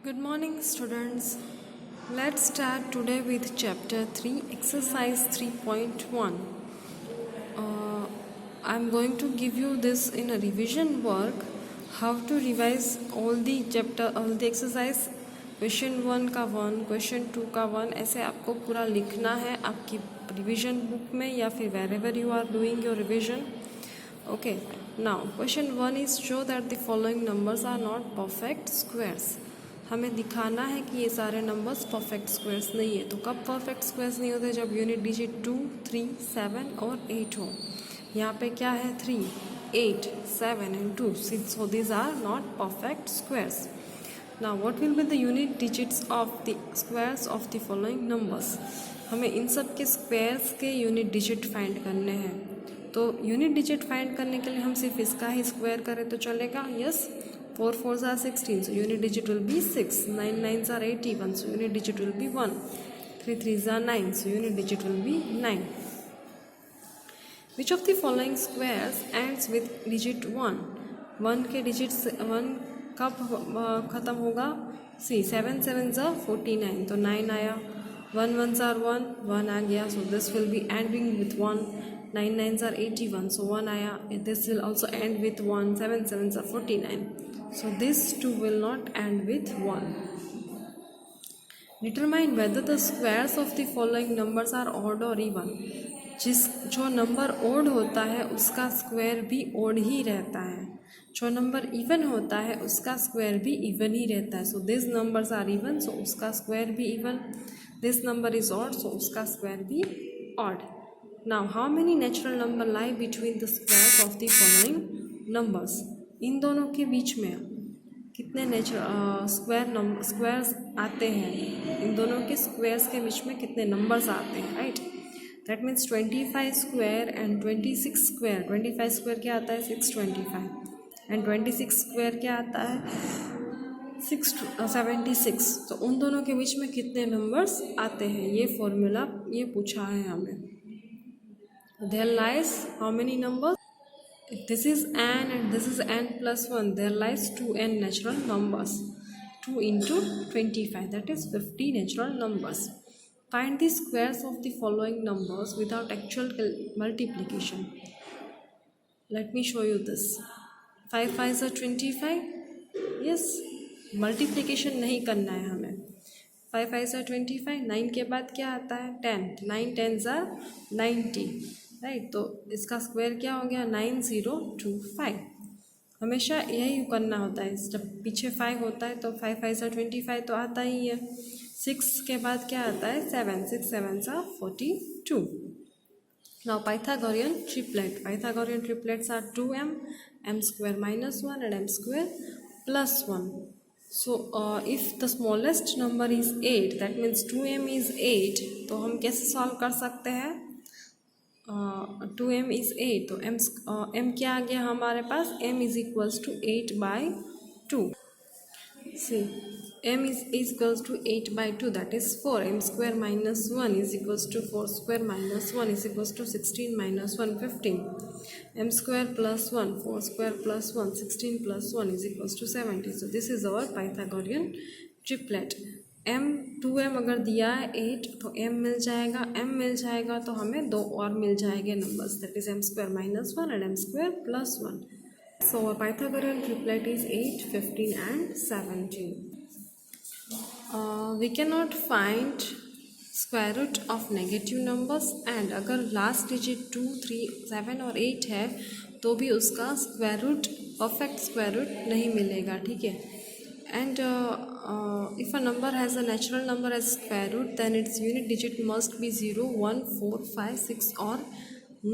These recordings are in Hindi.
Good morning, students. Let's start today with chapter 3, exercise 3.1. I'm going to give you this in a revision work, how to revise all the exercise. Question 1 का 1, क्वेश्चन 2 का 1, ऐसे आपको पूरा लिखना है आपकी रिविजन बुक में या फिर wherever you are doing your revision. Okay, now question 1 is show that the following numbers are not perfect squares. हमें दिखाना है कि ये सारे नंबर्स परफेक्ट स्क्वायर्स नहीं है. तो कब परफेक्ट स्क्वायर्स नहीं होते? जब यूनिट डिजिट 2, 3, 7 और 8 हो. यहाँ पे क्या है? 3, 8, 7 and 2. So these are not perfect squares. Now what will be the unit digits of the squares of the following numbers? हमें इन सब के स्क्वायर्स के यूनिट डिजिट फाइंड करने हैं. तो यूनिट डिजिट फाइंड करने के लिए हम सिर्फ इसका ही स्क्वायर करें तो चलेगा. Yes, 4 4s are 16, so unit digit will be 6. 9 9s are 81, so unit digit will be 1. 3 3s are 9, so unit digit will be 9. Which of the following squares ends with digit 1? 1 के digit 1 कब ख़त्म होगा? सी 7 7s are 49, तो 9 आया. 1 1s are 1, 1 आ गया, so this will be ending with 1. 9 9s are 81, so 1 आया. This will also end with 1. 7 7s are 49. So these two will not end with 1. Determine whether the squares of the following numbers are odd or even. जो नंबर ओड होता है उसका स्क्वायर भी ओड ही रहता है. जो नंबर इवन होता है उसका स्क्वायर भी इवन ही रहता है. So this numbers are even, so उसका स्क्वायर भी even. This number is odd, so उसका स्क्वायर भी odd. Now how many natural number lie between the squares of the following numbers? इन दोनों के बीच में कितने स्क्वायर्स आते हैं? इन दोनों के स्क्वायर्स के बीच में कितने नंबर्स आते हैं? Right, that means 25 square and 26 square. 25 square क्या आता है? 625. एंड 26 स्क्वायर क्या आता है? 676. तो उन दोनों के बीच में कितने नंबर्स आते हैं? ये फॉर्मूला ये पूछा है हमें. There lies how many numbers? If this is n and this is n plus 1, there lies 2n natural numbers. 2 into 25, that is 50 natural numbers. Find the squares of the following numbers without actual multiplication. Let me show you this. 5 5s are 25. Yes, multiplication नहीं करना है हमें. 5 5s are 25. 9 के बाद क्या आता है? 10. 9 10s are 90. राइट, तो इसका स्क्वायर क्या हो गया? 9025. हमेशा यही करना होता है. जब पीछे 5 होता है तो 5 5s are 25 तो आता ही है. 6 के बाद क्या आता है? 7. 6 7s are 42. Now Pythagorean triplet. Pythagorean triplets are 2m, m square minus 1 and m square plus 1. So if the smallest number is 8, that means 2m is 8. तो हम कैसे सॉल्व कर सकते हैं? 2m is 8, तो m क्या आ गया हमारे पास? m is equals to 8/2. See, m is equals to 8/2, that is 4. m square minus 1 is equals to 4 square minus 1 is equals to 16 minus 1 15. m square plus 1, 4 square plus 1, 16 plus 1 is equals to 70. So this is our Pythagorean triplet. m 2m अगर दिया है 8 तो m मिल जाएगा. m मिल जाएगा तो हमें दो और मिल जाएंगे numbers, that is m square minus 1 and m square plus 1. So our Pythagorean triplet is 8, 15 and 17. We cannot find square root of negative numbers, and अगर लास्ट डिजिट 2, 3, 7 और 8 है तो भी उसका square root perfect square root नहीं मिलेगा. ठीक है. And if a number has a natural number as square root, then its unit digit must be 0, 1, 4, 5, 6 or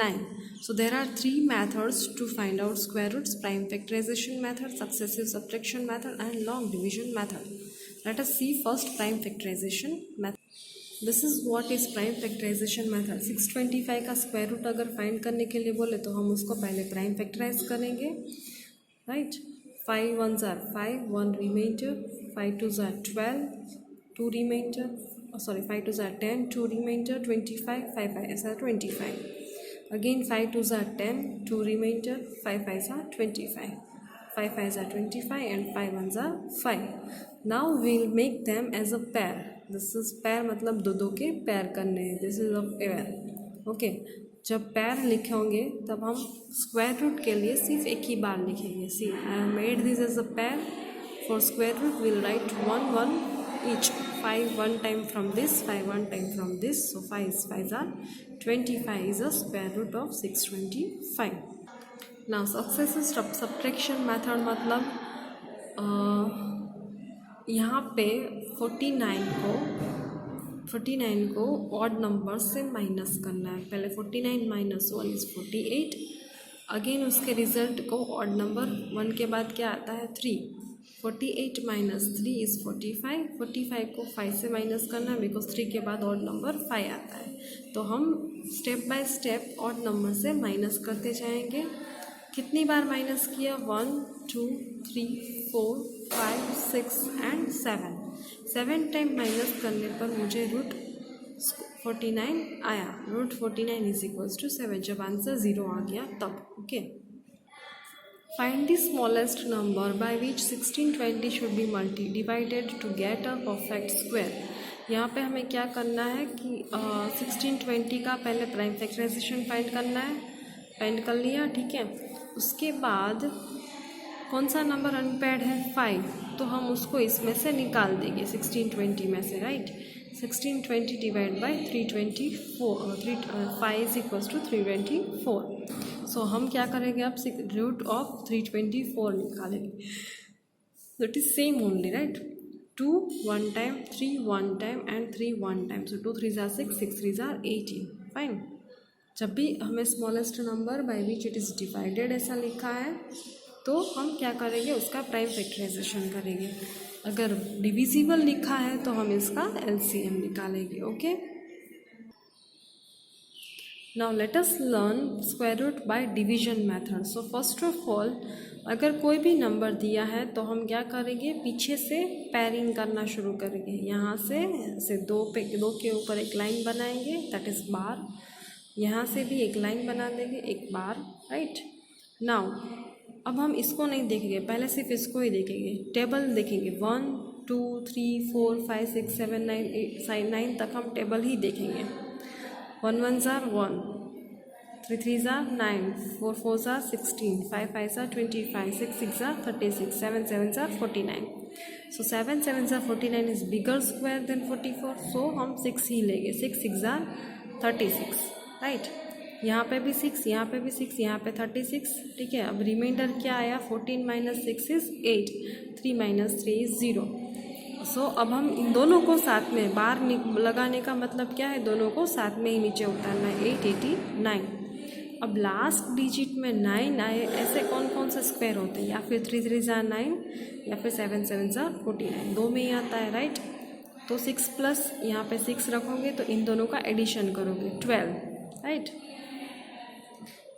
9. So there are 3 methods to find out square roots: prime factorization method, successive subtraction method and long division method. Let us see first prime factorization method. This is what is prime factorization method. 625 का स्क्वायर रूट अगर फाइंड करने के लिए बोले तो हम उसको पहले प्राइम फैक्टराइज करेंगे. Right, 5 1s are 5, 1 remainder. 5 2s are 12, 2 remainder. 5 2s are 10, 2 remainder. 25, 5 5s are 25. Again 5 2s are 10, 2 remainder. 5 5s are 25. 5 5s are 25 and 5 1s are 5. Now we'll make them as a pair. This is pair मतलब दो दो के pair करने हैं. This is a pair. Okay जब pair लिखेंगे तब हम स्क्वायर रूट के लिए सिर्फ एक ही बार लिखेंगे. See I have made this as a pair. For square root we'll write 1 1 each. 5 one time from this, 5 one time from this. So 5 5s are 25 is a square root of 625. Now successive subtraction method मतलब यहाँ पे 49 को ऑड नंबर से माइनस करना है. पहले 49 माइनस 1 इज़ 48. अगेन उसके रिजल्ट को ऑड नंबर 1 के बाद क्या आता है 3. 48 माइनस 3 इज़ 45. 45 को 5 से माइनस करना है बिकॉज 3 के बाद ऑड नंबर 5 आता है. तो हम step by step odd number से माइनस करते जाएंगे. कितनी बार माइनस किया 1 2 3 4 5 6 एंड 7 टाइम माइनस करने पर मुझे रूट 49 आया. Root 49 is equals to 7. जब आंसर 0 आ गया तब. Okay find the smallest number by which 1620 should be divided to get a perfect square. यहाँ पे हमें क्या करना है कि 1620 का पहले प्राइम फैक्टराइजेशन फाइंड करना है. फाइंड कर लिया. ठीक है. उसके बाद कौन सा नंबर अनपेड है 5. तो हम उसको इसमें से निकाल देंगे 1620 में से. Right 1620 divide by 324 5 is equals to 324. So हम क्या करेंगे अब रूट ऑफ 324 निकालेंगे. That is same only. Right 2 1 time 3 1 time and 3 1 time. So 2 3s are 6 6 3s are 18. Fine. जब भी हमें smallest number by which it is divided ऐसा लिखा है तो हम क्या करेंगे उसका प्राइम फैक्टराइजेशन करेंगे. अगर डिविजिबल लिखा है तो हम इसका एलसीएम निकालेंगे. Okay now let us learn square root by division method. So first of all अगर कोई भी नंबर दिया है तो हम क्या करेंगे पीछे से पैरिंग करना शुरू करेंगे. यहाँ से दो के ऊपर एक लाइन बनाएंगे दैट इज़ बार. यहाँ से भी एक लाइन बना देंगे एक बार. राइट नाउ अब हम इसको नहीं देखेंगे. पहले सिर्फ इसको ही देखेंगे. टेबल देखेंगे 1 2 3 4 5 6 7 9 तक हम टेबल ही देखेंगे. 1 1s are 1 3 3s are 9 4 4s are 16 5 5s are 25 6 6s are 36 7 7s are 49. So 7 7s are 49 is bigger square than 44. So हम 6 ही लेंगे. 6 6s are 36. राइट यहाँ पे भी 6 यहाँ पे भी 6 यहाँ पे 36. ठीक है. अब रिमाइंडर क्या आया 14 माइनस 6 इज़ 8 3 माइनस 3 इज़ 0. सो अब हम इन दोनों को साथ में बार लगाने का मतलब क्या है दोनों को साथ में ही नीचे उतारना है. 889. अब लास्ट डिजिट में 9 आए ऐसे कौन कौन से स्क्वायर होते हैं. या फिर 3 3s are 9 या फिर 7 7s are 49. दो में ही आता है. राइट तो 6 प्लस यहाँ पे 6 रखोगे तो इन दोनों का एडिशन करोगे 12. राइट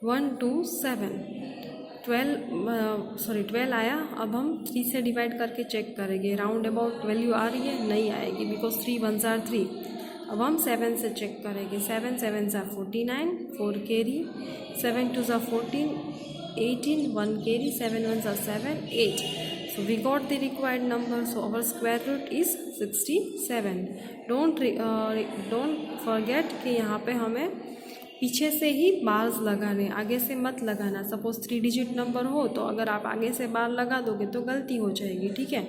1 2 7 12 आया. अब हम 3 से डिवाइड करके चेक करेंगे. राउंड अबाउट वैल्यू आ रही है नहीं आएगी बिकॉज 3 1s are 3. अब हम 7 से चेक करेंगे. 7 7s are 49 4 carry 7 2s are 14 18 1 carry 7 1s are 7 8. So we got the required number. So our square root is 67. Don't forget कि यहाँ पे हमें पीछे से ही बार्स लगाने आगे से मत लगाना. सपोज 3 डिजिट नंबर हो तो अगर आप आगे से बार लगा दोगे तो गलती हो जाएगी. ठीक है.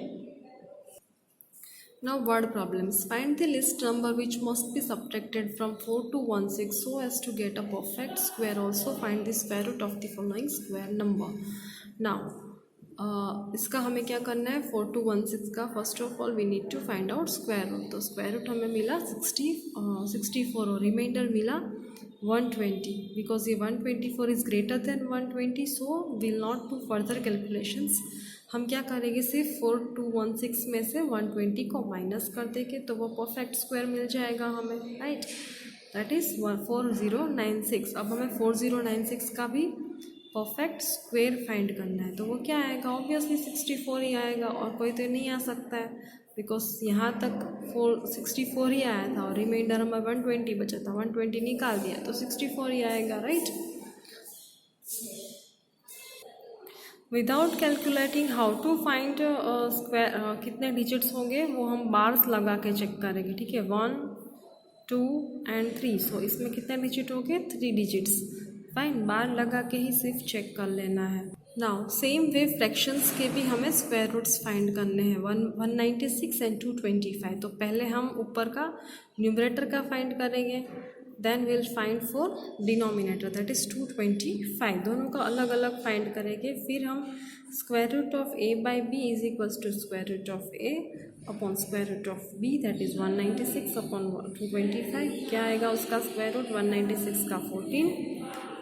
Now word problems. Find the list number which must be subtracted from 4 to 16 so as to get a perfect square. Also find the square root of the following square number. Now इसका हमें क्या करना है 4 to 16 का. First of all we need to find out square root. तो स्क्वायर रूट हमें मिला 64 और रिमाइंडर मिला 120 बिकॉज ये 124 is greater than 120. So will not do further calculations. हम क्या करेंगे सिर्फ 4 to 16 में से 120 को माइनस कर देंगे तो वो परफेक्ट स्क्वायर मिल जाएगा हमें. Right that is 4096. अब हमें 4096 का भी परफेक्ट स्क्वायर फाइंड करना है. तो वो क्या आएगा ऑब्वियसली 64 ही आएगा और कोई तो नहीं आ सकता है बिकॉज यहाँ तक 64 ही आया था और रिमाइंडर हमें 120 बचा था. 120 निकाल दिया तो 64 ही आएगा. Right without calculating how to find square कितने डिजिट्स होंगे वो हम बार्स लगा के चेक करेंगे, ठीक है। 1 2 एंड 3, सो इसमें कितने डिजिट हो गए, 3 डिजिट्स। फाइन, बार लगा के ही सिर्फ चेक कर लेना है। नाउ सेम वे फ्रैक्शंस के भी हमें स्क्वायर रूट्स फाइंड करने हैं, 196 एंड 225। तो पहले हम ऊपर का न्यूमरेटर का फाइंड करेंगे, then will find for denominator that is 225। दोनों का अलग अलग फाइंड करेंगे। फिर हम square root of a by b is equals to square root of a upon square root of b that is 196 upon 225। क्या आएगा उसका स्क्वायर रूट, 196 का 14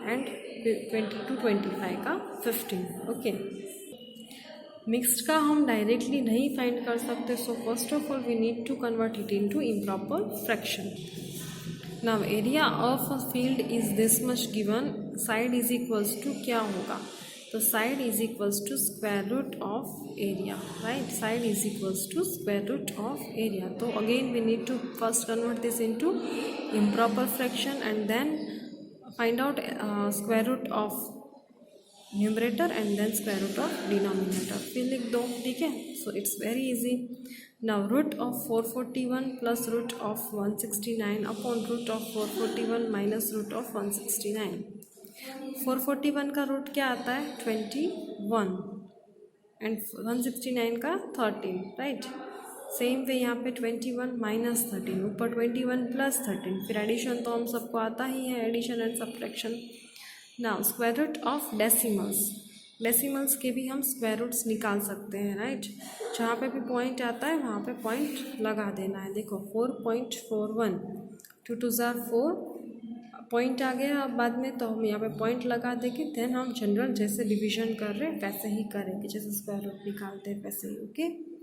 एंड 225 का 15। ओके, मिक्स्ड का हम डायरेक्टली नहीं फाइंड कर सकते, so first of all we need to convert it into improper fraction. Now area of a field is this much given, side is equals to क्या होगा, तो side is equals to square root of area, right. Side is equals to square root of area. तो again we need to first convert this into improper fraction and then find out square root of numerator and then square root of denominator। फिर लिख दो, ठीक है। So it's very easy. Now root of 441 plus root of 169 upon root of 441 minus root of 169। 441 का रूट क्या आता है, 21 एंड 169 का 13, राइट। सेम वे यहाँ पे 21 माइनस 13, ऊपर 21 प्लस 13, फिर एडिशन तो हम सबको आता ही है, addition and subtraction. Now square root of decimals, decimals के भी हम स्क्वायर रूट्स निकाल सकते हैं, राइट। जहाँ पे भी पॉइंट आता है वहाँ पे पॉइंट लगा देना है। देखो 4.41, 2 2 ज़ा 4, पॉइंट आ गया अब बाद में, तो हम यहाँ पे पॉइंट लगा देंगे। देन हम जनरल जैसे डिवीजन कर रहे हैं वैसे ही करेंगे, जैसे स्क्वायर रूट निकालते हैं वैसे ही। ओके।